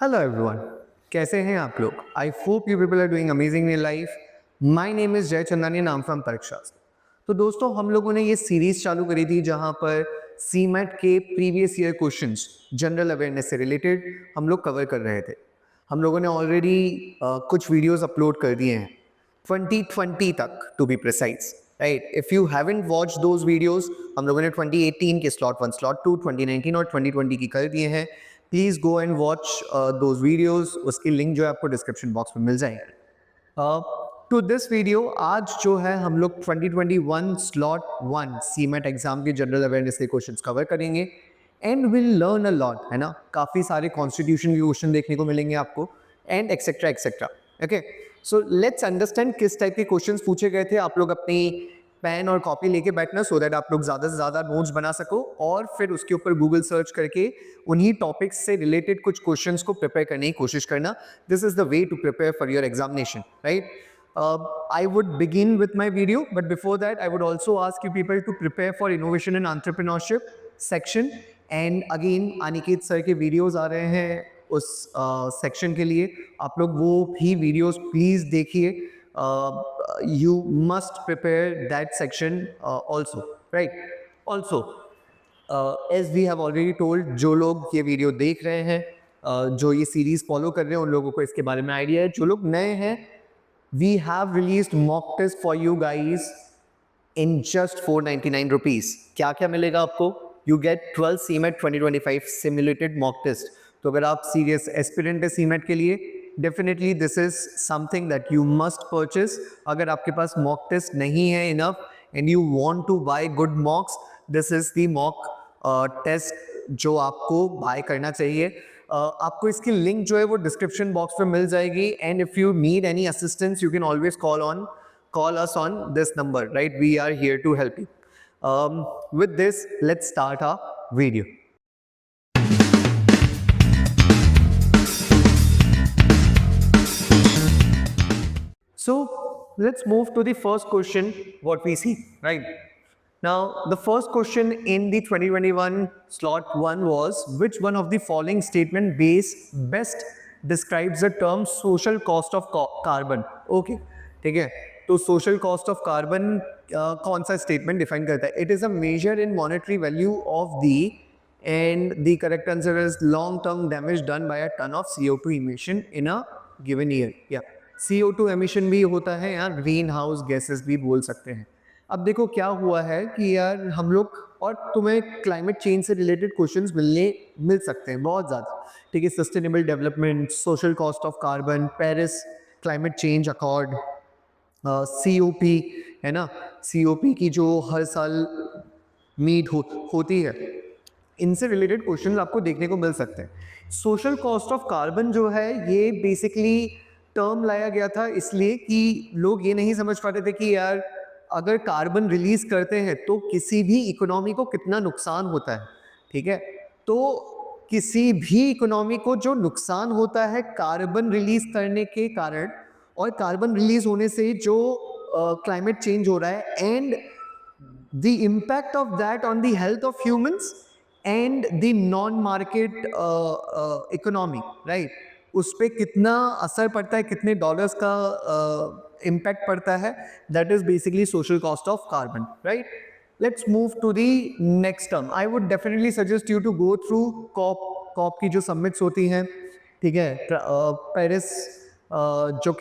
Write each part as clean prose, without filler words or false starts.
Hello everyone, कैसे हैं आप लोग? I hope you people are doing amazing in life. My name is Jai Chandani, नाम फ्रॉम परीक्षा। तो दोस्तों, हम लोगों ने ये सीरीज चालू करी थी जहां पर सीमेट के previous year questions general awareness से रिलेटेड हम लोग कवर कर रहे थे। हम लोगों ने ऑलरेडी कुछ वीडियोस अपलोड कर दिए हैं 2020 तक, to be precise, right. If you haven't watch those videos, हम लोगों ने 2018 के स्लॉट 1, स्लॉट 2, 2019 और 2020 की कर दिए हैं। Please go and watch those videos. उसकी लिंक जो है आपको डिस्क्रिप्शन बॉक्स में मिल जाएगी। टू दिस वीडियो, आज जो है हम लोग 2021 स्लॉट 1 सीमेट एग्जाम के जनरल अवेयरनेस के क्वेश्चंस कवर करेंगे and will learn a lot, है ना। काफ़ी सारे कॉन्स्टिट्यूशन के क्वेश्चन देखने को मिलेंगे आपको and etcetera etcetera. Okay, so let's understand किस टाइप के क्वेश्चंस पूछे गए थे। आप लोग अपनी पेन और कॉपी लेके बैठना सो दैट आप लोग ज़्यादा से ज़्यादा नोट्स बना सको और फिर उसके ऊपर गूगल सर्च करके उन्हीं टॉपिक्स से रिलेटेड कुछ क्वेश्चंस को प्रिपेयर करने की कोशिश करना। This is the way to prepare for your examination, right. I would begin with my video, but before that, I would also ask you people to prepare for innovation and entrepreneurship section. And again, Aniket sir के videos आ रहे हैं उस section के लिए। आप लोग वो भी videos please देखिए। You must prepare that section also, right? Also, as we have already told, जो लोग ये वीडियो देख रहे हैं, जो ये सीरीज फॉलो कर रहे हैं, उन लोगों को इसके बारे में आइडिया है। जो लोग नए हैं, we have released mock test for you guys in just 499 rupees। क्या क्या मिलेगा आपको? You get 12 CMAT 2025 simulated mock test। तो अगर आप सीरियस एस्पिरेंट है सीमेट के लिए, definitely this is something that you must purchase. अगर आपके पास मॉक टेस्ट नहीं है enough and you want to buy good mocks, this is the mock test जो आपको बाय करना चाहिए। आपको इसकी लिंक जो है वो डिस्क्रिप्शन बॉक्स में मिल जाएगी and if you need any assistance you can always call us on this number, right? We are here to help you. With this, let's start our video. So let's move to the first question, what we see, right? Now, the first question in the 2021 slot 1 was, which one of the following statement best describes the term social cost of carbon? Okay, ठीक है। तो social cost of carbon कौन सा statement define करता है? It is a measure in monetary value of the, and the correct answer is long-term damage done by a ton of CO2 emission in a given year. Yeah, CO2 emission भी होता है या green house gases भी बोल सकते हैं। अब देखो क्या हुआ है कि यार हम लोग, और तुम्हें क्लाइमेट चेंज से रिलेटेड क्वेश्चंस मिल सकते हैं बहुत ज़्यादा, ठीक है। Sustainable development, social cost of carbon, Paris climate change accord, COP, है ना। COP की जो हर साल मीट होती है, इनसे रिलेटेड क्वेश्चंस आपको देखने को मिल सकते हैं। सोशल कॉस्ट ऑफ कार्बन जो है ये बेसिकली टर्म लाया गया था इसलिए कि लोग ये नहीं समझ पाते थे कि यार अगर कार्बन रिलीज करते हैं तो किसी भी इकोनॉमी को कितना नुकसान होता है, ठीक है। तो किसी भी इकोनॉमी को जो नुकसान होता है कार्बन रिलीज करने के कारण, और कार्बन रिलीज होने से जो क्लाइमेट चेंज हो रहा है and the impact of that on the health of humans and the non market economy, right, उस पर कितना असर पड़ता है, कितने डॉलर्स का इम्पैक्ट पड़ता है, that is basically social cost of carbon, right. Let's move to the next term. I would definitely suggest you to go through COP की जो समिट्स होती हैं, ठीक है। पेरिस जो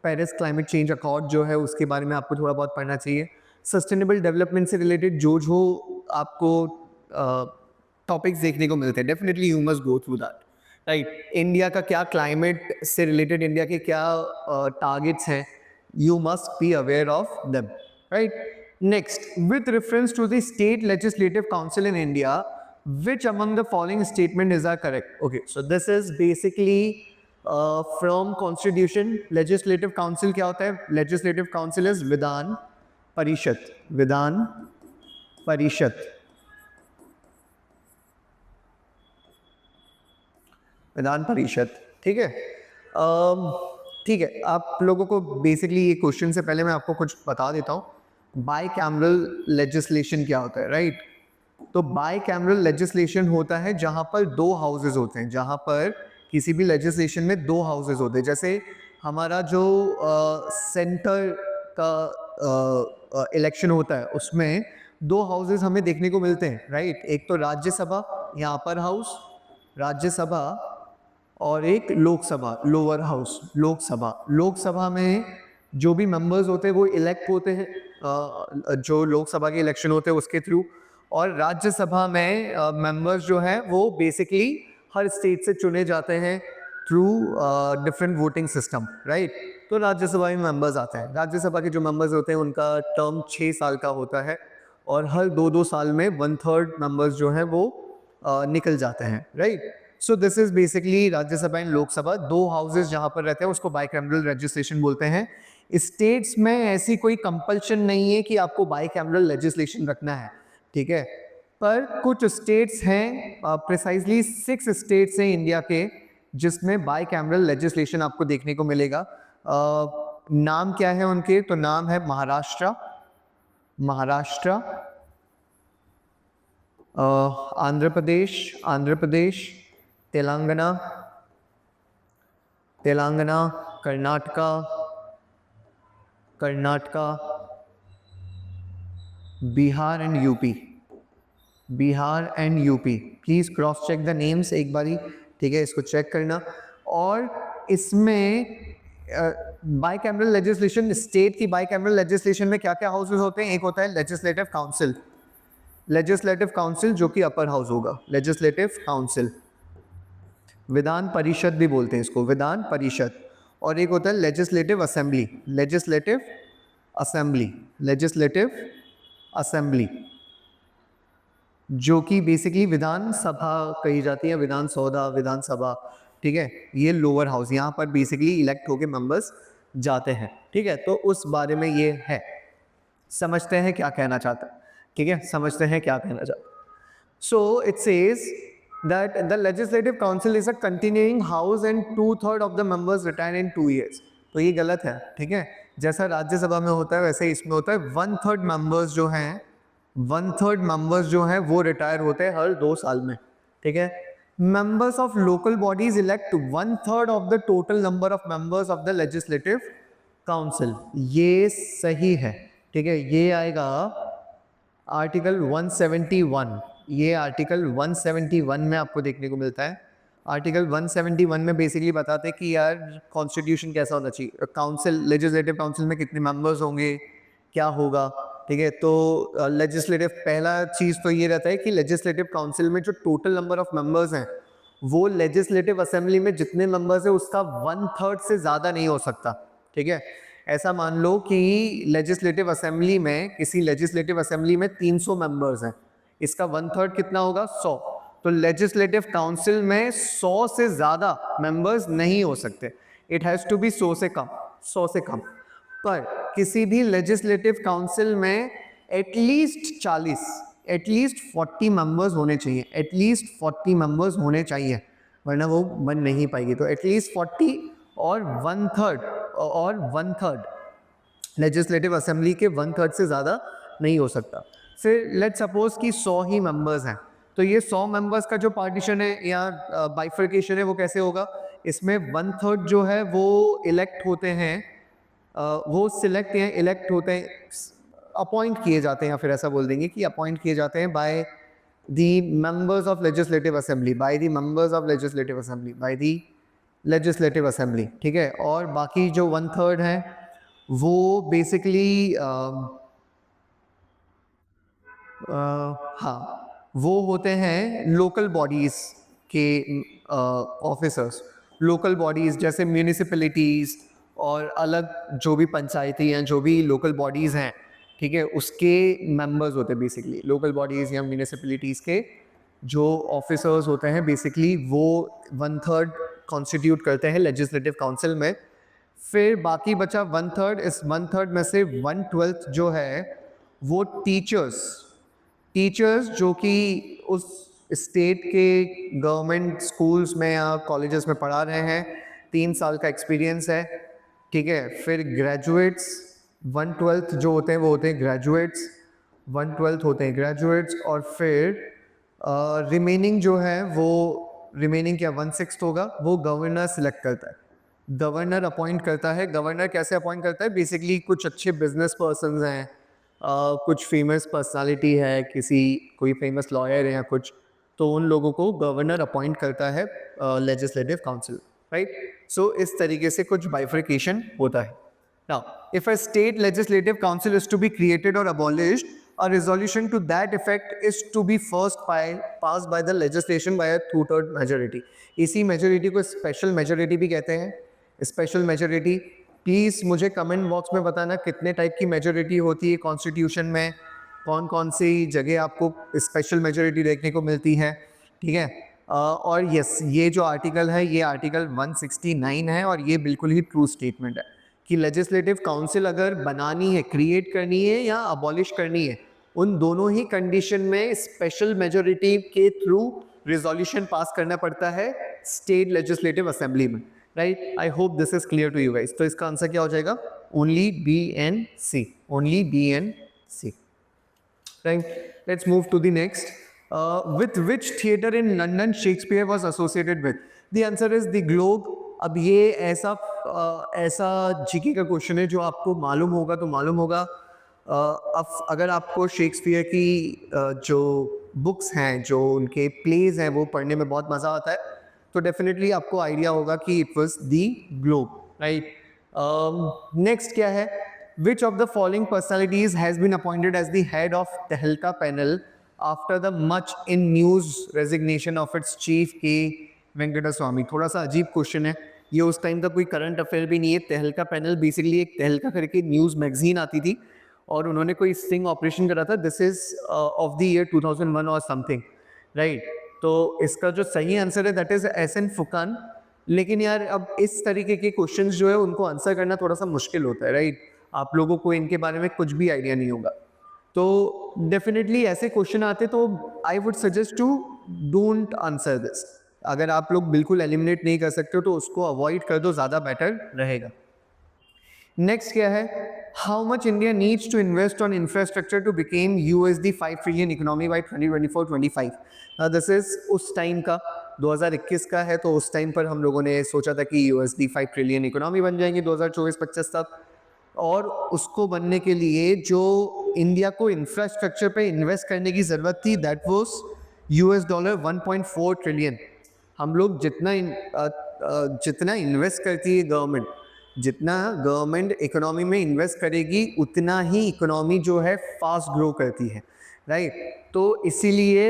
पेरिस क्लाइमेट चेंज अकॉर्ड जो है उसके बारे में आपको थोड़ा बहुत पढ़ना चाहिए। सस्टेनेबल डेवलपमेंट से रिलेटेड जो आपको टॉपिक्स देखने को मिलते हैं, definitely you must go through that, right. India का क्या क्लाइमेट से रिलेटेड, इंडिया के क्या टारगेट्स हैं, you must be aware of them, right. Next, with reference to the state legislative council in India, which among the following statement is are correct? Okay, so this is basically from constitution. Legislative council क्या होता है? Legislative council is Vidhan Parishad, Vidhan Parishad, Vidhan Parishad, ठीक है। ठीक है, आप लोगों को बेसिकली ये क्वेश्चन से पहले मैं आपको कुछ बता देता हूँ। बाई कैमरल लेजिस्लेशन क्या होता है, राइट। तो बाई कैमरल लेजिस्लेशन होता है जहां पर दो हाउसेज होते हैं, जहां पर किसी भी लेजिस्लेशन में 2 हाउसेज होते हैं। जैसे हमारा जो सेंटर का इलेक्शन होता है उसमें 2 हाउसेज हमें देखने को मिलते हैं, राइट। एक तो राज्यसभा या अपर हाउस राज्यसभा, और एक लोकसभा लोअर हाउस लोकसभा। लोकसभा में जो भी मेंबर्स होते हैं वो इलेक्ट होते हैं जो लोकसभा के इलेक्शन होते हैं उसके थ्रू, और राज्यसभा में मेंबर्स जो हैं वो बेसिकली हर स्टेट से चुने जाते हैं through different voting system, right. तो राज्यसभा में मेंबर्स आते हैं। राज्यसभा के जो मेंबर्स होते हैं उनका टर्म 6 साल का होता है, और हर 2-2 साल में 1/3 मेंबर्स जो हैं वो निकल जाते हैं, right. So this is basically Rajya Sabha and Lok Sabha, 2 houses जहां पर रहते हैं उसको बाइकैमरल लेजिस्लेशन बोलते हैं। स्टेट्स में ऐसी कोई कंपल्शन नहीं है कि आपको बाइकैमरल लेजिस्लेशन रखना है, ठीक है। पर कुछ स्टेट्स हैं, प्रिसाइजली 6 स्टेट्स हैं इंडिया के जिसमें बाइकैमरल लेजिस्लेशन आपको देखने को मिलेगा। नाम क्या है उनके? तो नाम है Maharashtra, Andhra Pradesh, Telangana, Karnataka, Bihar and UP. Please cross check the names एक बारी, ठीक है, इसको चेक करना। और इसमें बाइकैमरल लेजिस्लेशन, स्टेट की बाइकैमरल लेजिस्लेशन में क्या क्या हाउसेज होते हैं? एक होता है लेजिस्लेटिव काउंसिल जो कि अपर हाउस होगा, लेजिस्लेटिव काउंसिल। विधान परिषद भी बोलते हैं इसको, विधान परिषद। और एक होता है लेजिस्लेटिव असेंबली, जो कि बेसिकली विधानसभा कही जाती है, विधानसभा, ठीक है। ये लोअर हाउस, यहाँ पर बेसिकली इलेक्ट होके मेंबर्स जाते हैं, ठीक है। तो उस बारे में ये है, समझते हैं क्या कहना चाहता है, ठीक है, समझते हैं क्या कहना चाहता है। So it says that the legislative council is a continuing house and 2/3 of the members retire in 2 years. तो ये गलत है, ठीक है। जैसा राज्यसभा में होता है वैसे ही इसमें होता है। 1/3 मेंबर्स जो हैं वो रिटायर होते हैं हर 2 साल में, ठीक है। Members of local bodies elect 1/3 of the total number of members of the legislative council. ये सही है, ठीक है। ये आएगा आर्टिकल 171, ये आर्टिकल 171 में आपको देखने को मिलता है। आर्टिकल 171 में बेसिकली बताते हैं कि यार कॉन्स्टिट्यूशन कैसा होना चाहिए, काउंसिल, लेजिस्लेटिव काउंसिल में कितने मेंबर्स होंगे, क्या होगा, ठीक है। तो लेजिस्लेटिव पहला चीज़ तो ये रहता है कि लेजिस्लेटिव काउंसिल में जो टोटल नंबर ऑफ मेंबर्स हैं वो लेजिस्लेटिव असेंबली में जितने मेंबर्स हैं उसका 1/3 से ज़्यादा नहीं हो सकता, ठीक है। ऐसा मान लो कि लेजिस्लेटिव असेंबली में, किसी लेजिस्लेटिव असेंबली में 300 मेंबर्स हैं, इसका 1/3 कितना होगा? 100। तो लेजिस्लेटिव काउंसिल में 100 से ज़्यादा मेंबर्स नहीं हो सकते, इट हैज़ टू बी 100 से कम। पर किसी भी लेजिस्लेटिव काउंसिल में एटलीस्ट 40 मेंबर्स होने चाहिए, वरना वो बन नहीं पाएगी। तो एटलीस्ट 40 और 1/3 लेजिस्लेटिव असेंबली के 1/3 से ज़्यादा नहीं हो सकता। फिर लेट्स सपोज कि 100 ही मेंबर्स हैं, तो ये 100 मेंबर्स का जो पार्टीशन है या बाइफर्केशन है वो कैसे होगा? इसमें 1/3 जो है वो इलेक्ट होते हैं, वो सिलेक्ट या इलेक्ट होते हैं, अपॉइंट किए जाते हैं, या फिर ऐसा बोल देंगे कि अपॉइंट किए जाते हैं by the members of legislative assembly, ठीक है। और बाकी जो 1/3 हैं वो बेसिकली हाँ, वो होते हैं लोकल बॉडीज़ के ऑफिसर्स। लोकल बॉडीज़ जैसे म्यूनिसिपैलिटीज़ और अलग जो भी पंचायती हैं, जो भी लोकल बॉडीज़ हैं, ठीक है, उसके मेंबर्स होते हैं बेसिकली। लोकल बॉडीज़ या म्यूनिसिपैलिटीज़ के जो ऑफिसर्स होते हैं बेसिकली वो 1/3 कॉन्स्टिट्यूट करते हैं लेजिस्लेटिव काउंसिल में। फिर बाकी बचा 1/3, इस 1/3 में से 1/12 जो है वो टीचर्स जो कि उस स्टेट के गवर्नमेंट स्कूल्स में या कॉलेजेस में पढ़ा रहे हैं, 3 साल का एक्सपीरियंस है, ठीक है। फिर ग्रेजुएट्स 1/12 जो होते हैं वो होते हैं ग्रेजुएट्स, 1/12 होते हैं ग्रेजुएट्स। और फिर रिमेनिंग जो है वो रिमेनिंग क्या 1/6 होगा, वो गवर्नर सिलेक्ट करता है, गवर्नर अपॉइंट करता है। गवर्नर कैसे अपॉइंट करता है, बेसिकली कुछ अच्छे बिजनेस पर्सन हैं, कुछ फेमस पर्सनालिटी है, किसी कोई फेमस लॉयर है या कुछ, तो उन लोगों को गवर्नर अपॉइंट करता है लेजिस्लेटिव काउंसिल, राइट। सो इस तरीके से कुछ बाइफर्केशन होता है। Now, if a state legislative council is to be created or abolished, a resolution to that effect is to be first passed by the legislation by a two-third majority. इसी majority को special majority भी कहते हैं। Special majority, please मुझे comment box में बताना कितने type की majority होती है कॉन्स्टिट्यूशन में, कौन कौन सी जगह आपको स्पेशल मेजोरिटी देखने को मिलती है, ठीक है। और यस, ये जो आर्टिकल है ये आर्टिकल 169 है और ये बिल्कुल ही ट्रू स्टेटमेंट है कि लेजिस्लेटिव काउंसिल अगर बनानी है, क्रिएट करनी है या अबॉलिश करनी है, उन दोनों ही कंडीशन में स्पेशल मेजोरिटी के थ्रू रिजोल्यूशन पास करना पड़ता है स्टेट लेजिस्लेटिव असेंबली में, right. I hope this is clear to you guys. तो इसका आंसर क्या हो जाएगा, only B and C, only B and C, right. Let's move to the next. With which theatre in London Shakespeare was associated with? The answer is the Globe. अब ये ऐसा GK का question है जो आपको मालूम होगा तो मालूम होगा। अब अगर आपको शेक्सपियर की जो बुक्स हैं, जो उनके प्लेज हैं, वो पढ़ने में बहुत मज़ा आता है, तो डेफिनेटली आपको आइडिया होगा कि it was the Globe, right. Next क्या है, which of the following personalities has been appointed as the head of Tehelka panel after the much in news resignation of its chief K Venkata स्वामी। थोड़ा सा अजीब question है ये, उस टाइम तक कोई करंट अफेयर भी नहीं है। तहलका पैनल बेसिकली एक तहलका करके न्यूज़ मैगजीन आती थी और उन्होंने कोई स्टिंग ऑपरेशन करा था, this is of the year 2001 और समथिंग, राइट। तो इसका जो सही आंसर है दैट इज एस.एन. फुकान। लेकिन यार अब इस तरीके के क्वेश्चंस जो है उनको आंसर करना थोड़ा सा मुश्किल होता है, राइट। आप लोगों को इनके बारे में कुछ भी आइडिया नहीं होगा, तो डेफिनेटली ऐसे क्वेश्चन आते तो I would suggest to don't answer this. अगर आप लोग बिल्कुल एलिमिनेट नहीं कर सकते हो तो उसको अवॉइड कर दो, ज़्यादा बेटर रहेगा। नेक्स्ट क्या है, how much India needs to invest on infrastructure to become USD 5 trillion economy by 2024-25। This is उस टाइम का 2021 का है, तो उस टाइम पर हम लोगों ने सोचा था कि USD 5 ट्रिलियन इकोनॉमी बन जाएंगे 2024-25 तक, और उसको बनने के लिए जो इंडिया को इंफ्रास्ट्रक्चर पे इन्वेस्ट करने की ज़रूरत थी दैट वाज $1.4 ट्रिलियन। हम लोग जितना इन्वेस्ट करती है गवर्नमेंट, जितना गवर्नमेंट इकोनॉमी में इन्वेस्ट करेगी उतना ही इकोनॉमी जो है फास्ट ग्रो करती है, राइट। तो इसीलिए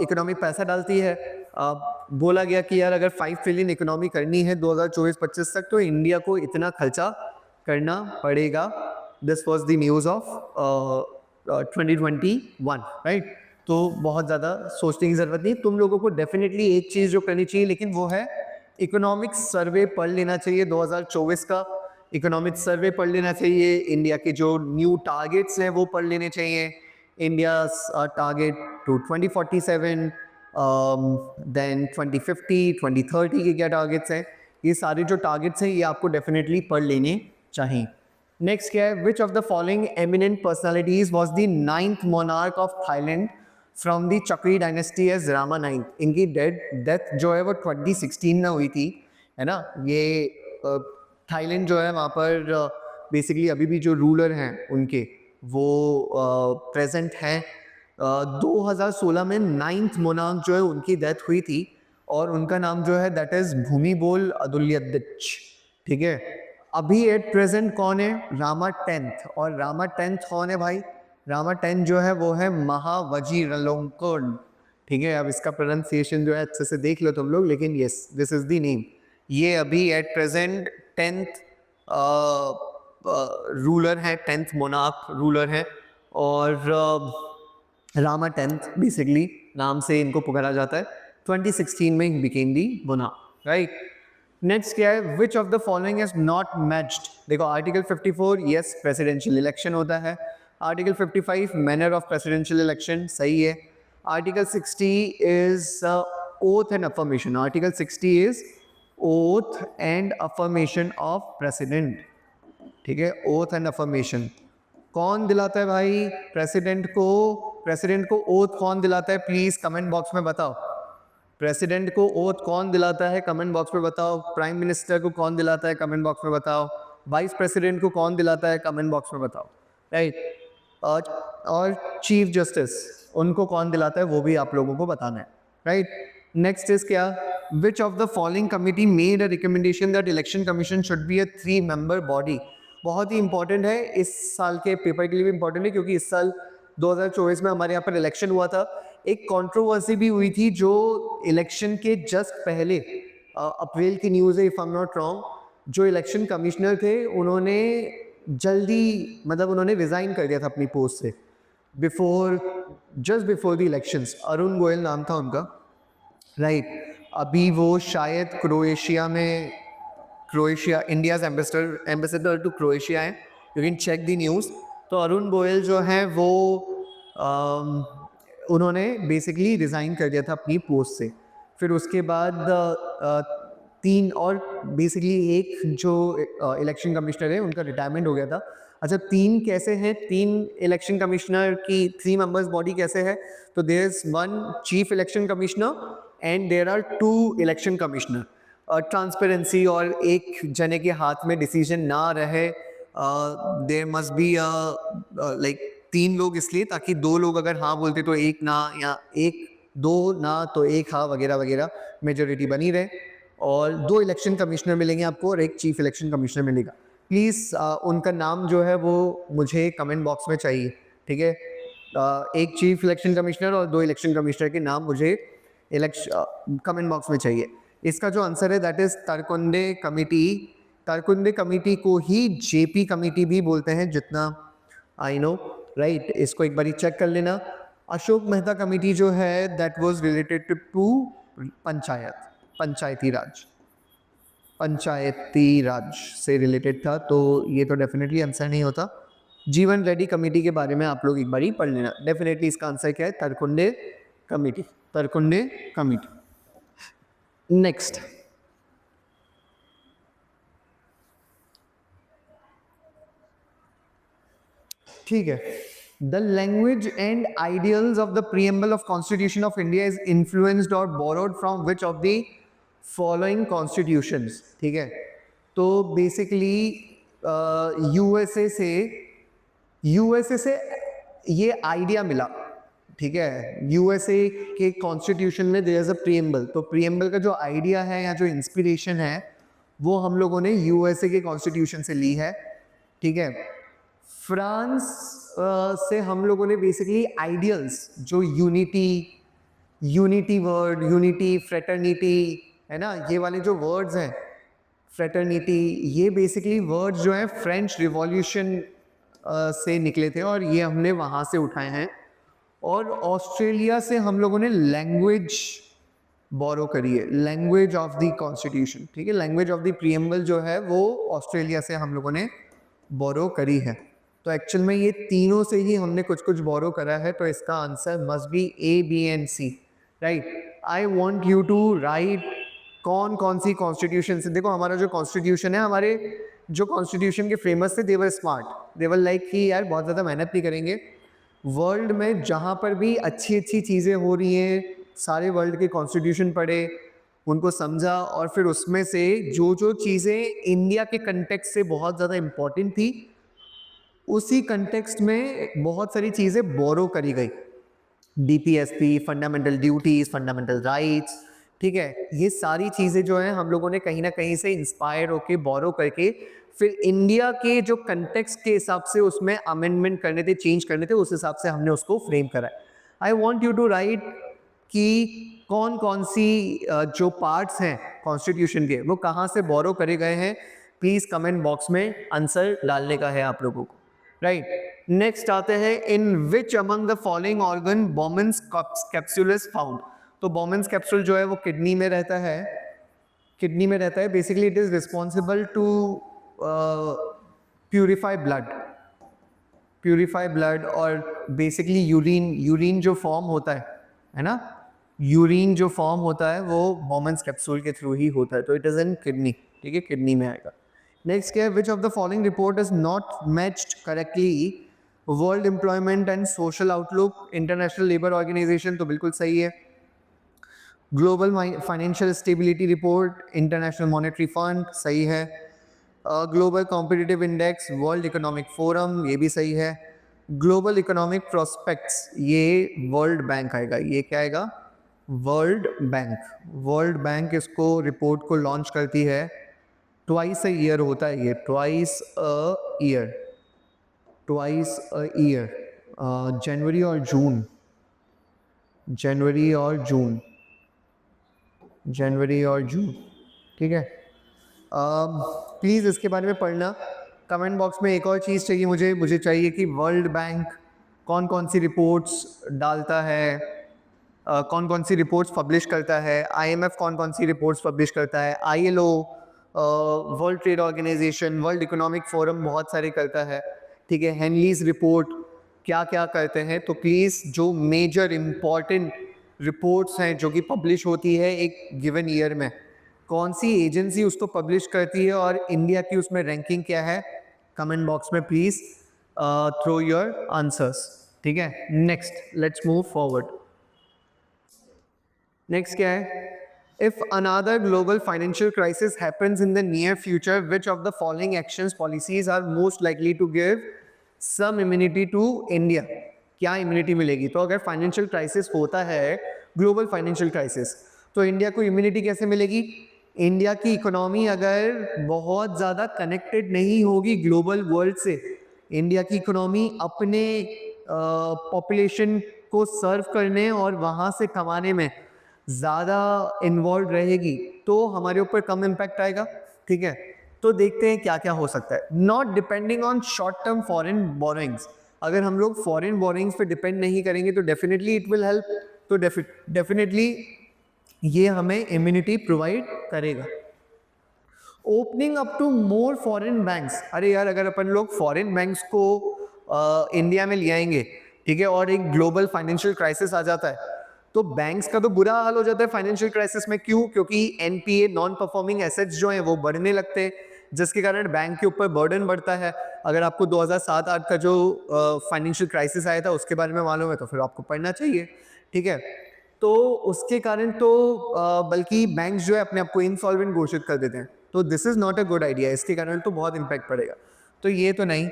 इकोनॉमी पैसा डालती है। बोला गया कि यार अगर 5 ट्रिलियन इकोनॉमी करनी है 2024-25 तक तो इंडिया को इतना खर्चा करना पड़ेगा। This was the news of 2021, right. तो बहुत ज़्यादा सोचने की ज़रूरत नहीं, तुम लोगों को डेफिनेटली एक चीज़ जो करनी चाहिए लेकिन वो है इकोनॉमिक सर्वे पढ़ लेना चाहिए। 2024 का इकोनॉमिक सर्वे पढ़ लेना चाहिए, इंडिया के जो न्यू टारगेट्स हैं वो पढ़ लेने चाहिए। इंडिया टारगेट टू 2047, देन 2050, 2030 के क्या टारगेट्स हैं, ये सारे जो टारगेट्स हैं ये आपको डेफिनेटली पढ़ लेने चाहिए। नेक्स्ट क्या है, which of the following eminent personalities was the 9th monarch of Thailand from the चक्री डायनेस्टी एज रामा 9। इनकी डेथ जो है वो 2016 में हुई थी, है ना। ये थाईलैंड जो है वहाँ पर बेसिकली अभी भी जो रूलर हैं उनके वो प्रेजेंट हैं। 2016 में 9th मोनार्क जो है उनकी डेथ हुई थी और उनका नाम जो है दैट इज भूमिबोल अदुल्यदिच, ठीक है। अभी एट प्रेजेंट कौन है, रामा 10th। और रामा 10th कौन है भाई, रामा 10 जो है वो है महावजीरलोंकोन, ठीक है। अब इसका प्रोनाउंसिएशन जो है अच्छे से देख लो तुम लोग, लेकिन yes this is the name. ये अभी एट प्रेजेंट 10th रूलर है, 10th मोनार्क रूलर है। और रामा 10th बेसिकली नाम से इनको पुकारा जाता है। 2016 में he became the monarch, right. Next क्या है, which of the following is not matched. देखो आर्टिकल 54 यस प्रेसिडेंशियल इलेक्शन होता है। Article 55 manner of presidential election, सही है। Article 60 is oath and affirmation. Article 60 is oath and affirmation of president, ठीक है। Oath and affirmation कौन दिलाता है भाई प्रेसिडेंट को, प्रेसिडेंट को ओथ कौन दिलाता है, प्लीज कमेंट बॉक्स में बताओ। प्रेसिडेंट को ओथ कौन दिलाता है, कमेंट बॉक्स में बताओ। प्राइम मिनिस्टर को कौन दिलाता है, कमेंट बॉक्स में बताओ। वाइस प्रेसिडेंट को कौन दिलाता है, कमेंट बॉक्स में बताओ। राइट, और चीफ जस्टिस उनको कौन दिलाता है वो भी आप लोगों को बताना है। राइट, नेक्स्ट इज क्या, विच of the following committee made a recommendation that election commission should be a 3 member body. बहुत ही इंपॉर्टेंट है, इस साल के पेपर के लिए भी इंपॉर्टेंट है, क्योंकि इस साल 2024 में हमारे यहाँ पर इलेक्शन हुआ था। एक कंट्रोवर्सी भी हुई थी जो इलेक्शन के जस्ट पहले, अप्रैल की न्यूज़ है if I am not wrong, जो इलेक्शन कमिश्नर थे उन्होंने जल्दी मतलब उन्होंने रिज़ाइन कर दिया था अपनी पोस्ट से just before the elections. Arun Goyal नाम था उनका। राइट, अभी वो शायद Croatia India's ambassador to Croatia है, you can check the news. तो अरुण गोयल जो है वो उन्होंने बेसिकली रिज़ाइन कर दिया था अपनी पोस्ट से। फिर उसके बाद 3 और बेसिकली एक जो इलेक्शन कमिश्नर है उनका रिटायरमेंट हो गया था। अच्छा, 3 कैसे हैं, 3 इलेक्शन कमिश्नर की 3 मेंबर्स बॉडी कैसे है, तो there is 1 chief election commissioner and there are 2 election commissioner. Transparency और एक जने के हाथ में डिसीजन ना रहे, देयर मस्ट बी लाइक 3 लोग, इसलिए ताकि 2 लोग अगर हाँ बोलते तो 1 ना, या 2 ना तो 1 हाँ, वगैरह वगैरह, मेजोरिटी बनी रहे। और 2 इलेक्शन कमिश्नर मिलेंगे आपको और 1 चीफ इलेक्शन कमिश्नर मिलेगा। प्लीज़ उनका नाम जो है वो मुझे कमेंट बॉक्स में चाहिए, ठीक है। 1 चीफ इलेक्शन कमिश्नर और 2 इलेक्शन कमिश्नर के नाम मुझे कमेंट बॉक्स में चाहिए। इसका जो आंसर है दैट इज़ तरकुंडे कमेटी। तरकुंडे कमेटी को ही जेपी कमेटी भी बोलते हैं, जितना आई नो। राइट, इसको एक बारी चेक कर लेना। अशोक मेहता कमेटी जो है दैट वाज रिलेटेड टू पंचायती राज से रिलेटेड था, तो ये तो डेफिनेटली आंसर नहीं होता। जीवन रेड्डी कमेटी के बारे में आप लोग एक बारी पढ़ लेना। डेफिनेटली इसका आंसर क्या है, तरकुंडे कमेटी। नेक्स्ट, ठीक है। The language and ideals of the preamble of constitution of India is influenced और borrowed from which of the following constitutions. ठीक है, तो बेसिकली यूएसए से ये आइडिया मिला। ठीक है, यूएसए के कॉन्स्टिट्यूशन में देयर इज अ प्रीएम्बल, तो प्रीएम्बल का जो आइडिया है या जो इंस्पिरेशन है वो हम लोगों ने यूएसए के कॉन्स्टिट्यूशन से ली है। ठीक है, फ्रांस से हम लोगों ने बेसिकली आइडियल्स, जो यूनिटी वर्ड, यूनिटी, फ्रेटर्निटी, है ना, ये वाले जो वर्ड्स हैं, फ्रेटर्निटी, ये बेसिकली वर्ड्स जो है फ्रेंच रिवॉल्यूशन से निकले थे और ये हमने वहाँ से उठाए हैं। और ऑस्ट्रेलिया से हम लोगों ने लैंग्वेज बोरो करी है, लैंग्वेज ऑफ द कॉन्स्टिट्यूशन। ठीक है, लैंग्वेज ऑफ द प्रीएम्बल जो है वो ऑस्ट्रेलिया से हम लोगों ने बोरो करी है। तो एक्चुअल में ये तीनों से ही हमने कुछ कुछ बोरो करा है, तो इसका answer must be A, B and C. Right, I want you to write कौन कौन सी कॉन्स्टिट्यूशन से। देखो, हमारा जो कॉन्स्टिट्यूशन है, हमारे जो कॉन्स्टिट्यूशन के फेमस थे, देवर स्मार्ट, देवर लाइक कि यार बहुत ज़्यादा मेहनत नहीं करेंगे। वर्ल्ड में जहाँ पर भी अच्छी अच्छी चीज़ें हो रही हैं, सारे वर्ल्ड के कॉन्स्टिट्यूशन पढ़े, उनको समझा, और फिर उसमें से जो जो चीज़ें इंडिया के कंटेक्स्ट से बहुत ज़्यादा इम्पॉर्टेंट थी, उसी कंटेक्स्ट में बहुत सारी चीज़ें बोरो करी गई। DPSP, fundamental duties, fundamental rights. ठीक है, ये सारी चीज़ें जो हैं हम लोगों ने कहीं ना कहीं से इंस्पायर होके बोरो करके फिर इंडिया के जो कंटेक्स्ट के हिसाब से उसमें अमेंडमेंट करने थे, चेंज करने थे, उस हिसाब से हमने उसको फ्रेम करा है। I want you to write कि कौन कौन सी जो पार्ट्स हैं कॉन्स्टिट्यूशन के वो कहाँ से बोरो करे गए हैं। प्लीज़ कमेंट बॉक्स में आंसर डालने का है आप लोगों को। राइट, नेक्स्ट आते हैं, in which among the following organ Bowman's capsule is found. तो बोमेंस कैप्सूल जो है वो किडनी में रहता है, basically it is responsible to purify blood, और बेसिकली यूरिन जो फॉर्म होता है ना, यूरिन जो फॉर्म होता है वो बोमेंस कैप्सूल के थ्रू ही होता है, तो इट इज इन किडनी। ठीक है, किडनी में आएगा। नेक्स्ट क्या है, which of the following report is not matched correctly, world employment and social outlook, international labour organisation, तो बिल्कुल सही है। Global financial stability report, international monetary fund, सही है। Global competitive index, world economic forum, ये भी सही है। ग्लोबल इकोनॉमिक प्रोस्पेक्ट्स, ये वर्ल्ड बैंक आएगा। ये क्या आएगा? World bank. वर्ल्ड बैंक इसको रिपोर्ट को लॉन्च करती है, ट्वाइस अ ईयर होता है ये, twice a year, twice a year, जनवरी और जून, जनवरी और जून, जनवरी और जून, ठीक है। प्लीज़ इसके बारे में पढ़ना। कमेंट बॉक्स में एक और चीज़ चाहिए मुझे चाहिए कि वर्ल्ड बैंक कौन कौन सी रिपोर्ट्स डालता है, कौन कौन सी रिपोर्ट्स पब्लिश करता है, आईएमएफ कौन कौन सी रिपोर्ट्स पब्लिश करता है, ILO, world trade organisation, world economic forum बहुत सारे करता है, ठीक है। हेनलीज रिपोर्ट क्या क्या करते हैं। तो प्लीज़ जो मेजर इम्पॉर्टेंट रिपोर्ट्स हैं जो कि पब्लिश होती है एक गिवन ईयर में, कौन सी एजेंसी उसको पब्लिश करती है और इंडिया की उसमें रैंकिंग क्या है, कमेंट बॉक्स में प्लीज़ थ्रो योर आंसर्स, ठीक है। Next let's move forward. Next क्या है? If another global financial crisis happens in the near future, which of the following actions policies are most likely to give some immunity to India? क्या immunity मिलेगी? तो अगर financial crisis होता है, global financial crisis, तो India को immunity कैसे मिलेगी? इंडिया की इकोनॉमी अगर बहुत ज़्यादा कनेक्टेड नहीं होगी ग्लोबल वर्ल्ड से, इंडिया की इकोनॉमी अपने पॉपुलेशन को सर्व करने और वहाँ से कमाने में ज़्यादा इन्वॉल्व रहेगी, तो हमारे ऊपर कम इम्पैक्ट आएगा, ठीक है। तो देखते हैं क्या क्या हो सकता है। Not depending on short term foreign borings, अगर हम लोग फॉरेन बोरिंग्स पे डिपेंड नहीं करेंगे तो डेफिनेटली इट विल हेल्प, तो डेफिनेटली ये हमें इम्यूनिटी प्रोवाइड करेगा। Opening up to more foreign banks, अरे यार अगर अपन लोग फॉरेन बैंक्स को इंडिया में ले आएंगे, ठीक है, और एक ग्लोबल फाइनेंशियल क्राइसिस आ जाता है, तो बैंक्स का तो बुरा हाल हो जाता है फाइनेंशियल क्राइसिस में। क्यों? क्योंकि एनपीए, नॉन परफॉर्मिंग एसेट्स जो हैं वो बढ़ने लगते हैं, जिसके कारण बैंक के ऊपर बर्डन बढ़ता है। अगर आपको 2007-8 का जो फाइनेंशियल क्राइसिस आया था उसके बारे में मालूम है तो फिर आपको पढ़ना चाहिए, ठीक है। तो उसके कारण तो बल्कि बैंक्स जो है अपने आप को इंसॉल्वेंट घोषित कर देते हैं, तो this is not a good idea. इसके कारण तो बहुत इम्पैक्ट पड़ेगा, तो ये तो नहीं।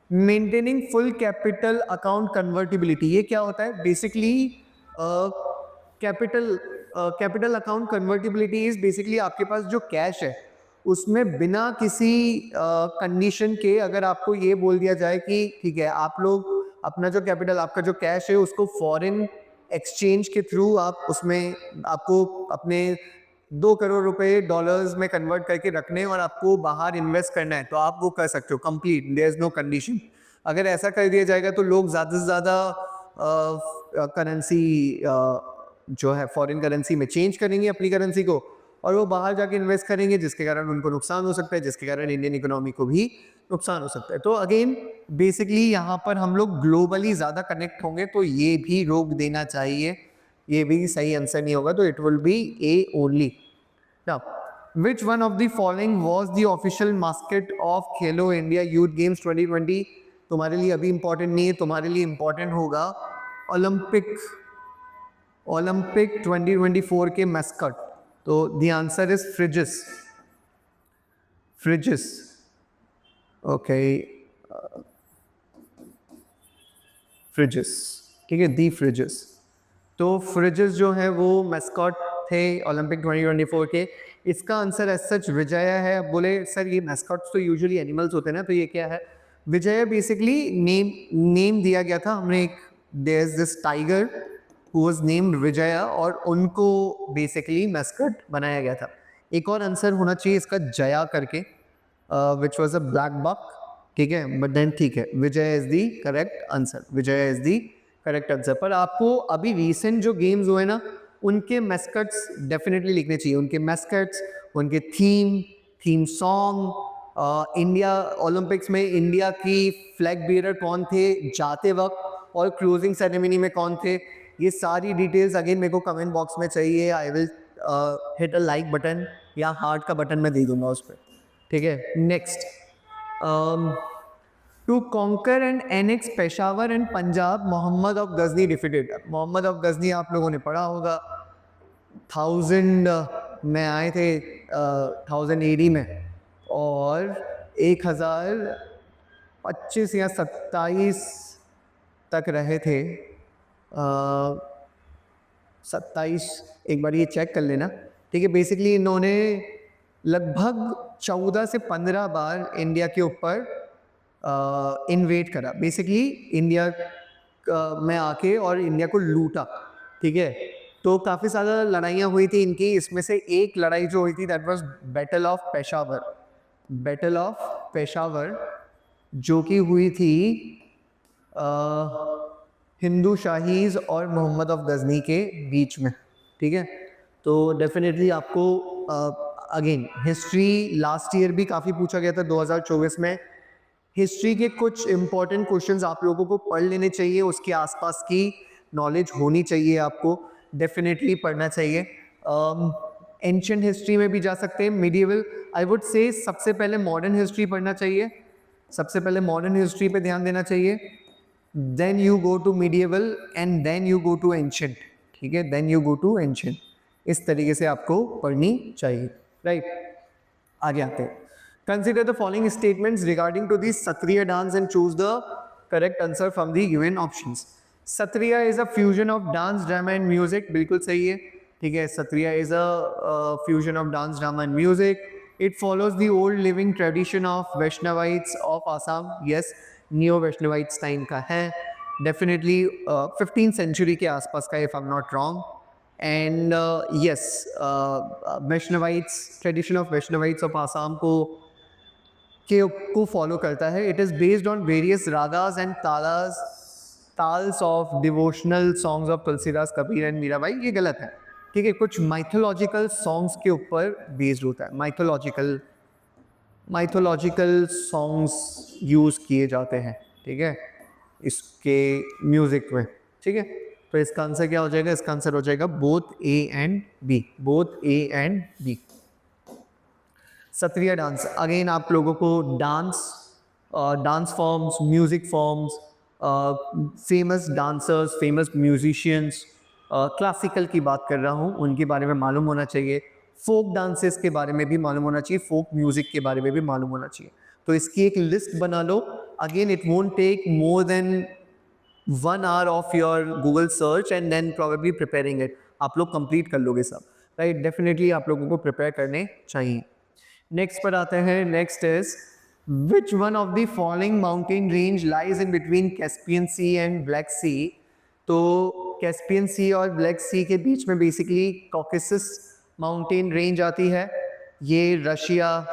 Maintaining full capital account convertibility, ये क्या होता है? Basically capital account convertibility is basically आपके पास जो कैश है उसमें बिना किसी कंडीशन के अगर आपको ये बोल दिया जाए कि ठीक है आप लोग अपना जो कैपिटल, आपका जो कैश है उसको फॉरेन एक्सचेंज के थ्रू आप उसमें आपको अपने 2 करोड़ रुपए डॉलर्स में कन्वर्ट करके रखने और आपको बाहर इन्वेस्ट करना है, तो आप वो कर सकते हो complete, there is no condition. अगर ऐसा कर दिया जाएगा तो लोग ज़्यादा से ज़्यादा करेंसी जो है फॉरेन करेंसी में चेंज करेंगे अपनी करेंसी को, और वो बाहर जाके इन्वेस्ट करेंगे, जिसके कारण उनको नुकसान हो सकता है, जिसके कारण इंडियन इकोनॉमी को भी नुकसान हो सकता है। तो अगेन बेसिकली यहाँ पर हम लोग ग्लोबली ज़्यादा कनेक्ट होंगे तो ये भी रोक देना चाहिए, ये भी सही आंसर नहीं होगा, तो it will be A only. Now, which one of the following was the official mascot of Khelo India youth games 2020? तुम्हारे लिए अभी इंपॉर्टेंट नहीं है, तुम्हारे लिए इंपॉर्टेंट होगा ओलंपिक 2024 के मैस्कट। तो the answer is freezes, freezes, okay, freezes, ठीक है, दी फ्रिजेस। तो फ्रिजेस जो है वो मैस्कॉट थे ओलंपिक 2024 के। इसका आंसर एज सच विजया है। अब बोले सर ये मैस्कॉट्स तो यूजुअली एनिमल्स होते हैं ना, तो ये क्या है? विजया बेसिकली नेम दिया गया था, हमने एक there is this tiger who was named Vijaya और उनको बेसिकली मैस्कॉट बनाया गया था। एक और आंसर होना चाहिए इसका जया करके, which was a black buck, ठीक है, बट देन ठीक है, Vijay is the correct answer, Vijay is the correct answer. पर आपको अभी रिसेंट जो गेम्स हुए ना उनके मैस्कट्स डेफिनेटली लिखने चाहिए, उनके मैस्कट्स, उनके थीम सॉन्ग, इंडिया ओलंपिक्स में इंडिया की फ्लैग बियरर कौन थे जाते वक्त और क्लोजिंग सेरेमनी में कौन थे, ये सारी डिटेल्स अगेन मेरे को कमेंट बॉक्स में चाहिए। I will hit a like button या हार्ट का बटन मैं दे दूंगा उस पर, ठीक है। Next, to conquer and annex Peshawar and Punjab, Mohammad of Ghazni defeated. Mohammad of Ghazni आप लोगों ने पढ़ा होगा, 1000 में आए थे 1000 AD में, और 1025 या 27 तक रहे थे। 27, एक बार ये चेक कर लेना, ठीक है। बेसिकली इन्होंने लगभग 14 से 15 बार इंडिया के ऊपर इन्वेट करा, बेसिकली इंडिया में आके और इंडिया को लूटा, ठीक है। तो काफ़ी ज़्यादा लड़ाइयाँ हुई थी इनकी, इसमें से एक लड़ाई जो हुई थी that was battle of Peshawar, battle of Peshawar, जो कि हुई थी हिंदू शाहीज और मोहम्मद ऑफ गजनी के बीच में, ठीक है। तो डेफिनेटली आपको अगेन हिस्ट्री लास्ट ईयर भी काफ़ी पूछा गया था 2024 में। हिस्ट्री के कुछ इंपॉर्टेंट क्वेश्चंस आप लोगों को पढ़ लेने चाहिए, उसके आसपास की नॉलेज होनी चाहिए, आपको डेफिनेटली पढ़ना चाहिए। एंशिएंट हिस्ट्री में भी जा सकते हैं, मिडिवल, आई वुड से सबसे पहले मॉडर्न हिस्ट्री पढ़ना चाहिए, सबसे पहले मॉडर्न हिस्ट्री पे ध्यान देना चाहिए, then you go to medieval and then you go to ancient, ठीक है, then you go to ancient. इस तरीके से आपको पढ़नी चाहिए, राइट। आगे आते हैं। Consider the following statements regarding to the Satriya dance and choose the correct answer from the given options. Satriya is a fusion of dance, drama and music. बिल्कुल सही है, ठीक है। Satriya is a fusion of dance, drama and music. It follows the old living tradition of Vaishnavites of Assam. Yes, Neo Vaishnavites time का है, definitely 15th century के आसपास का, if I'm not wrong. And yes, Vaishnavites, tradition of Vaishnavites of Assam को follow करता है। It is based on various ragas and talas of devotional songs of Tulsidas, Kabir and Mirabai. ये गलत है, ठीक है। कुछ माइथोलॉजिकल सॉन्ग्स के ऊपर बेस्ड होता है, माइथोलॉजिकल सॉन्ग्स यूज़ किए जाते हैं, ठीक है, इसके म्यूज़िक में, ठीक है। तो इसका आंसर क्या हो जाएगा? इसका आंसर हो जाएगा both A and B, both A and B. Sattriya dance, again आप लोगों को dance forms, music forms, famous dancers, famous musicians, classical की बात कर रहा हूँ, उनके बारे में मालूम होना चाहिए। फोक डांसेस के बारे में भी मालूम होना चाहिए, फोक म्यूजिक के बारे में भी मालूम होना चाहिए। तो इसकी एक लिस्ट बना लो। Again it won't take more than 1 hour of your Google search and then probably preparing it. आप लोग कंप्लीट कर लोगे सब, राइट। डेफिनेटली आप लोगों को प्रिपेयर करने चाहिए। नेक्स्ट पर आते हैं। Next is which one of the following mountain range lies in between Caspian sea and Black sea. तो कैस्पियन सी और ब्लैक सी के बीच में बेसिकली कॉकेसस माउंटेन रेंज आती है। ये रशिया,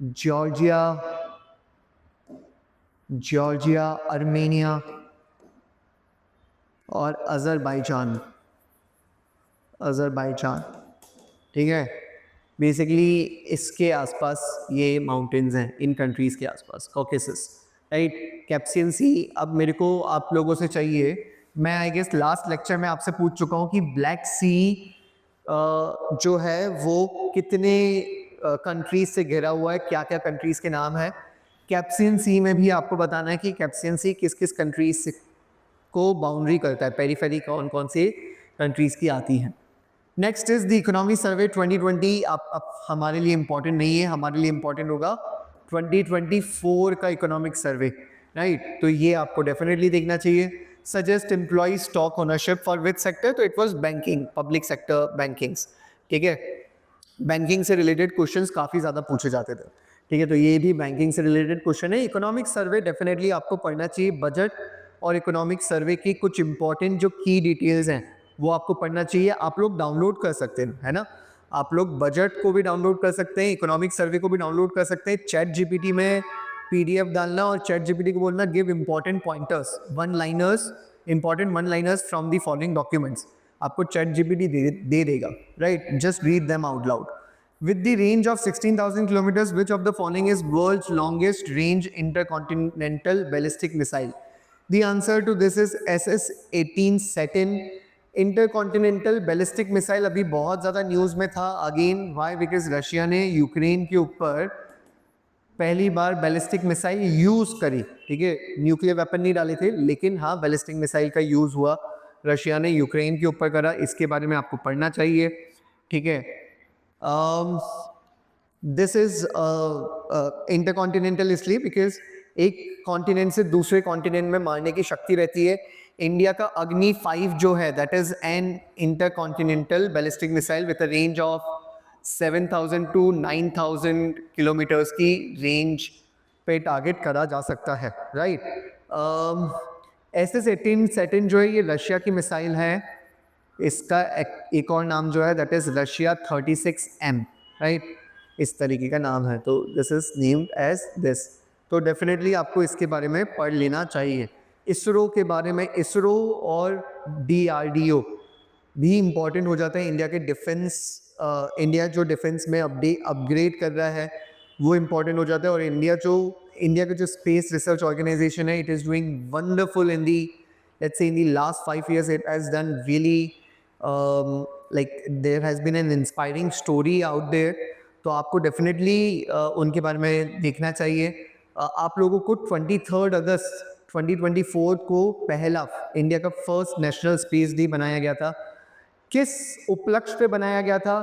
जॉर्जिया, आर्मेनिया और अज़रबैजान, ठीक है। बेसिकली इसके आसपास ये माउंटेन्स हैं, इन कंट्रीज़ के आसपास, कॉकेसस, राइट। कैस्पियन सी, अब मेरे को आप लोगों से चाहिए, मैं आई गेस लास्ट लेक्चर में आपसे पूछ चुका हूँ कि ब्लैक सी जो है वो कितने कंट्रीज से घिरा हुआ है, क्या क्या कंट्रीज़ के नाम है। कैस्पियन सी में भी आपको बताना है कि कैस्पियन सी किस किस कंट्रीज से को बाउंड्री करता है, पेरीफेरी कौन कौन से कंट्रीज़ की आती हैं। नेक्स्ट इज द इकोनॉमी सर्वे 2020। अब हमारे लिए इंपॉर्टेंट नहीं है, हमारे लिए इंपॉर्टेंट होगा 2024 का इकोनॉमिक सर्वे, राइट। तो ये आपको डेफिनेटली देखना चाहिए। Suggest employ stock ownership for which sector, तो it was banking, public sector bankings, ठीक है। बैंकिंग से रिलेटेड क्वेश्चंस काफ़ी ज़्यादा पूछे जाते थे, ठीक है। तो ये भी बैंकिंग से रिलेटेड क्वेश्चन है। इकोनॉमिक सर्वे डेफिनेटली आपको पढ़ना चाहिए। बजट और इकोनॉमिक सर्वे की कुछ इंपॉर्टेंट जो की डिटेल्स हैं वो आपको पढ़ना चाहिए। आप लोग डाउनलोड कर सकते हैं, है ना। आप लोग बजट को भी डाउनलोड कर सकते हैं, इकोनॉमिक सर्वे को भी डाउनलोड कर सकते हैं। चैट जीपीटी में पीडीएफ डालना और चैट जीपीटी को बोलना give important pointers, important one liners from the following documents. आपको चैट जीपीटी दे देगा, right. Just read them out loud. With the range of 16,000 kilometers, which of the following is world's longest range intercontinental ballistic missile? The answer to this is SS-18 Saturn intercontinental ballistic missile. अभी बहुत ज़्यादा news में था। Again why? Because Russia ने Ukraine के ऊपर पहली बार ballistic missile use करी, ठीक है। न्यूक्लियर वेपन नहीं डाले थे, लेकिन हाँ बैलिस्टिक मिसाइल का यूज़ हुआ रशिया ने यूक्रेन के ऊपर करा, इसके बारे में आपको पढ़ना चाहिए, ठीक है। दिस इज इंटरकॉन्टिनेंटल इसलिए बिकॉज एक कॉन्टिनेंट से दूसरे कॉन्टिनेंट में मारने की शक्ति रहती है। इंडिया का अग्नि 5 जो है that is an intercontinental ballistic missile with a range of 7,000 to 9,000 kilometres की रेंज पे टारगेट करा जा सकता है, राइट। SS-18 जो है ये रशिया की मिसाइल है, इसका एक और नाम जो है that is Russia 36M, right, इस तरीके का नाम है, तो this is named as this. तो डेफिनेटली आपको इसके बारे में पढ़ लेना चाहिए। इसरो के बारे में, इसरो और DRDO भी इम्पॉर्टेंट हो जाता है इंडिया के डिफेंस, इंडिया जो डिफेंस में अपग्रेड कर रहा है वो इम्पॉर्टेंट हो जाता है। और इंडिया का जो स्पेस रिसर्च ऑर्गेनाइजेशन है, it is doing wonderful in the, let's say in the last 5 years it has done really like there has been an inspiring story out there, तो आपको डेफिनेटली उनके बारे में देखना चाहिए। आप लोगों को 23 अगस्त 2024 को पहला इंडिया का फर्स्ट नेशनल स्पेस डे बनाया गया था। किस उपलक्ष्य पे बनाया गया था,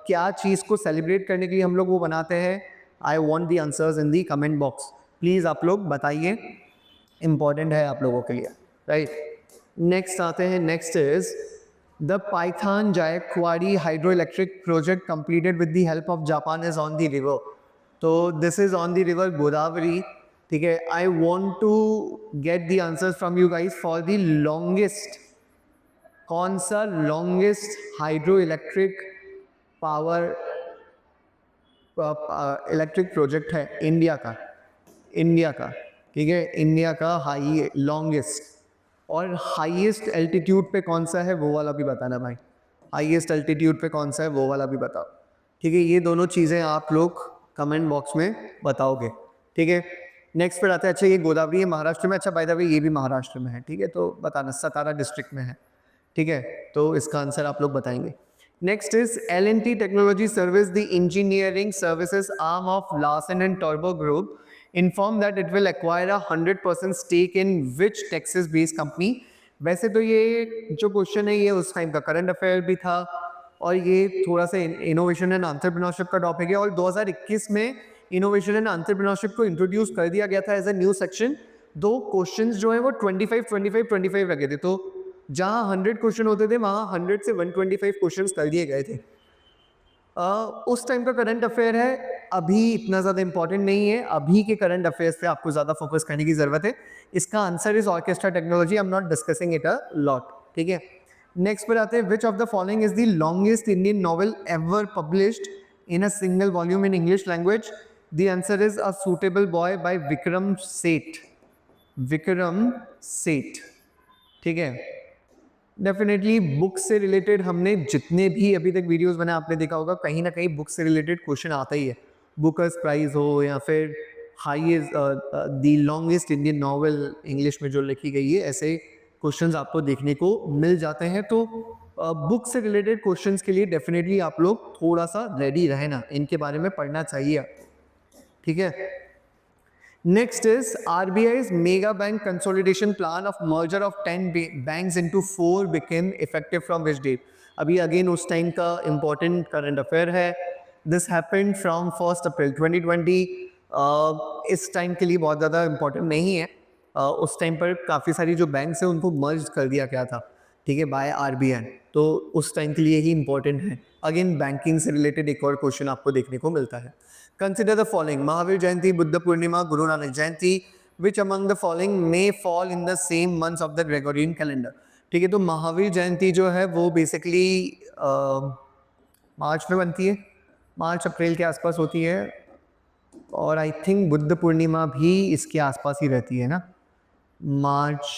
क्या चीज़ को सेलिब्रेट करने के लिए हम लोग वो बनाते हैं? I want the answers in the comment box, please आप लोग बताइए, इम्पॉर्टेंट है आप लोगों के लिए, राइट। नेक्स्ट आते हैं, next is the Paithan Jayakwadi hydro electric project completed with the help of Japan is on the river. तो this is on the river Godavari, ठीक है। I want to get the answers from you guys for the longest, कौन सा longest hydro electric power electric project है India का, ठीक है, India का हाई लॉन्गेस्ट। और हाईएस्ट एल्टीट्यूड पे कौन सा है वो वाला भी बताना भाई, हाईएस्ट एल्टीट्यूड पे कौन सा है वो वाला भी बताओ, ठीक है। ये दोनों चीज़ें आप लोग कमेंट बॉक्स में बताओगे, ठीक है। नेक्स्ट पर आता है, अच्छा ये गोदावरी है महाराष्ट्र में, अच्छा बाय द वे ये भी महाराष्ट्र में है, ठीक है, तो बताना सतारा डिस्ट्रिक्ट में है, ठीक है, तो इसका आंसर आप लोग बताएंगे। Next is L&T technology service the engineering services arm of Larsen and turbo group inform that it will acquire a 100% stake in which Texas based company। वैसे तो ये जो क्वेश्चन है ये उस टाइम का करंट अफेयर भी था और ये थोड़ा सा इनोवेशन एंड एंटरप्रेन्योरशिप का टॉपिक है, और 2021 में इनोवेशन एंड एंटरप्रेन्योरशिप को इंट्रोड्यूस कर दिया गया था एज अ न्यू सेक्शन। दो क्वेश्चंस जो है वो 25 रखे थे, तो जहाँ 100 क्वेश्चन होते थे वहाँ 100 से 125 क्वेश्चन कर दिए गए थे। उस टाइम का करंट अफेयर है, अभी इतना ज़्यादा इंपॉर्टेंट नहीं है, अभी के करंट अफेयर्स पे आपको ज़्यादा फोकस करने की ज़रूरत है। इसका answer is orchestra technology, I am not discussing it a lot, ठीक है। नेक्स्ट पर आते हैं, which of the following is the longest Indian novel ever published in a single volume in English language? The answer is A Suitable Boy by Vikram Seth, ठीक है। Definitely book से related हमने जितने भी अभी तक वीडियोस बनाए आपने देखा होगा कहीं ना कहीं बुक से रिलेटेड क्वेश्चन आता ही है, बुकर्स प्राइज हो या फिर highest the longest Indian novel English में जो लिखी गई है, ऐसे क्वेश्चंस आपको देखने को मिल जाते हैं। तो बुक से रिलेटेड क्वेश्चंस के लिए डेफिनेटली आप लोग थोड़ा सा रेडी रहना, इनके बारे में पढ़ना चाहिए, ठीक है। Next is RBI's mega bank consolidation plan of merger of 10 banks into 4 became effective from which date? अभी अगेन उस टाइम का important current affair है। This happened from 1st April 2020। इस टाइम के लिए बहुत ज़्यादा important नहीं है। उस टाइम पर काफ़ी सारी जो बैंक्स हैं उनको मर्ज कर दिया गया था, ठीक है, बाय RBI, तो उस टाइम के लिए ही इंपॉर्टेंट है। अगेन बैंकिंग से रिलेटेड एक और क्वेश्चन आपको देखने को मिलता है। Consider the following: Mahavir Jayanti, Buddha Purnima, Guru Nanak Jayanti. Which among the following may fall in the same months of the Gregorian calendar? ठीक है, तो महावीर जयंती जो है वो बेसिकली मार्च में बनती है, मार्च अप्रैल के आसपास होती है, और आई थिंक बुद्ध पूर्णिमा भी इसके आसपास ही रहती है ना, मार्च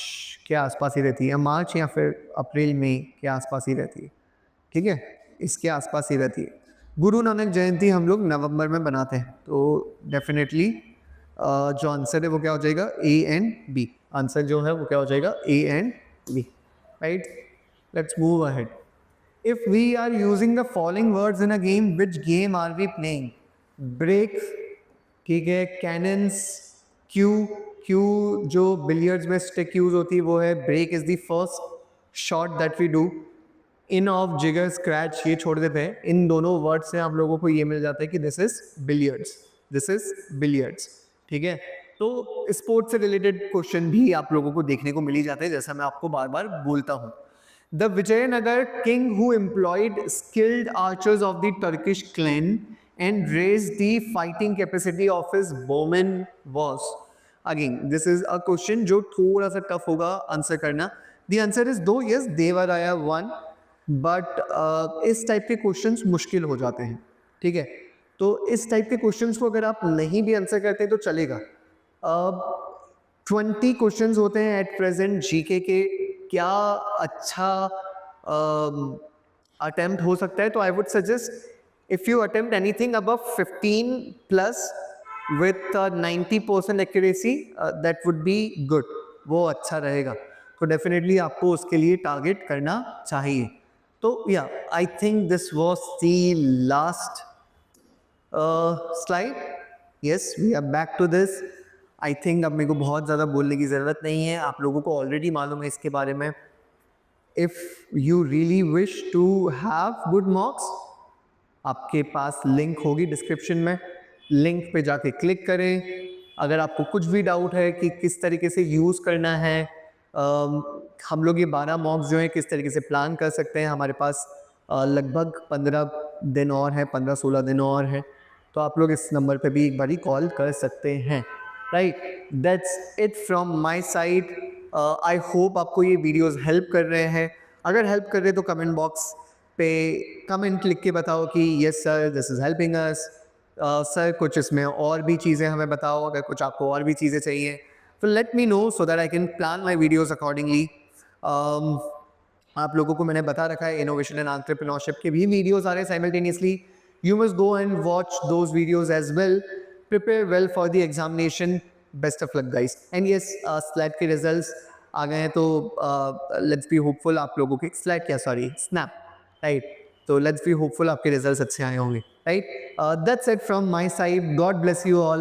के आसपास ही रहती है, मार्च या फिर अप्रैल मई के आसपास ही रहती है, ठीक है, इसके आसपास ही रहती है। गुरु नानक जयंती हम लोग नवंबर में बनाते हैं, तो डेफिनेटली जो आंसर है वो क्या हो जाएगा, A and B। आंसर जो है वो क्या हो जाएगा, A and B, right. Let's move ahead. If we are using the following words in a game, which game are we playing? Break, ठीक है, कैनन्स, क्यू जो बिलियर्ड्स में स्टिक यूज होती है वो है break is the first, shot that we do, in off jigger scratch ये छोड़ देते हैं, इन दोनों वर्ड से आप लोगों को ये मिल जाता है कि this is billiards, this is billiards, ठीक है। तो स्पोर्ट्स से रिलेटेड क्वेश्चन भी आप लोगों को देखने को मिल ही जाते हैं, जैसा मैं आपको बार बार बोलता हूँ। The Vijayanagar king who employed skilled archers of the Turkish clan and raised the fighting capacity of his bowmen was. Again, this is a question जो थोड़ा सा टफ होगा आंसर करना. The answer is दो, yes, देवराया वन, बट इस type के questions मुश्किल हो जाते हैं, ठीक है। तो इस टाइप के क्वेश्चंस को अगर आप नहीं भी आंसर करते तो चलेगा. 20 क्वेश्चंस होते हैं एट प्रेजेंट जीके के. क्या अच्छा अटेम्प्ट हो सकता है, तो I would suggest if you attempt anything above 15 plus with 90% accuracy, that would be good, वो अच्छा रहेगा. तो डेफिनेटली आपको उसके लिए टारगेट करना चाहिए. तो या I think this was the last slide. Yes, we are back to this. I think अब मेरे को बहुत ज़्यादा बोलने की ज़रूरत नहीं है, आप लोगों को ऑलरेडी मालूम है इसके बारे में. If you really wish to have good marks, आपके पास लिंक होगी डिस्क्रिप्शन में, लिंक पे जाके क्लिक करें. अगर आपको कुछ भी डाउट है कि किस तरीके से यूज़ करना है, हम लोग ये 12 मॉक्स जो हैं किस तरीके से प्लान कर सकते हैं, हमारे पास लगभग 15 दिन और है, 15-16 दिन और है. तो आप लोग इस नंबर पे भी एक बारी कॉल कर सकते हैं. Right, that's it from my side. I hope आपको ये वीडियोज़ हेल्प कर रहे हैं. अगर हेल्प कर रहे हैं तो कमेंट बॉक्स पे कमेंट लिख के बताओ कि yes sir, this is helping us. Sir कुछ इसमें और भी चीज़ें हमें बताओ, अगर कुछ आपको और भी चीज़ें चाहिए तो let me know so that I can plan my videos accordingly. आप लोगों को मैंने बता रखा है इनोवेशन एंड एंटरप्रेन्योरशिप के भी वीडियोज़ आ रहे हैं simultaneously. You must go and watch those videos as well. Prepare well for the examination. Best of luck guys. And yes, SLAT के रिजल्ट्स आ गए हैं, तो लेट्स बी होपफुल. आप लोगों के स्लैट क्या, सॉरी, स्नैप, राइट. तो लेट्स बी होपफुल आपके रिजल्ट्स अच्छे आए होंगे, right. That's it from my side. God bless you all.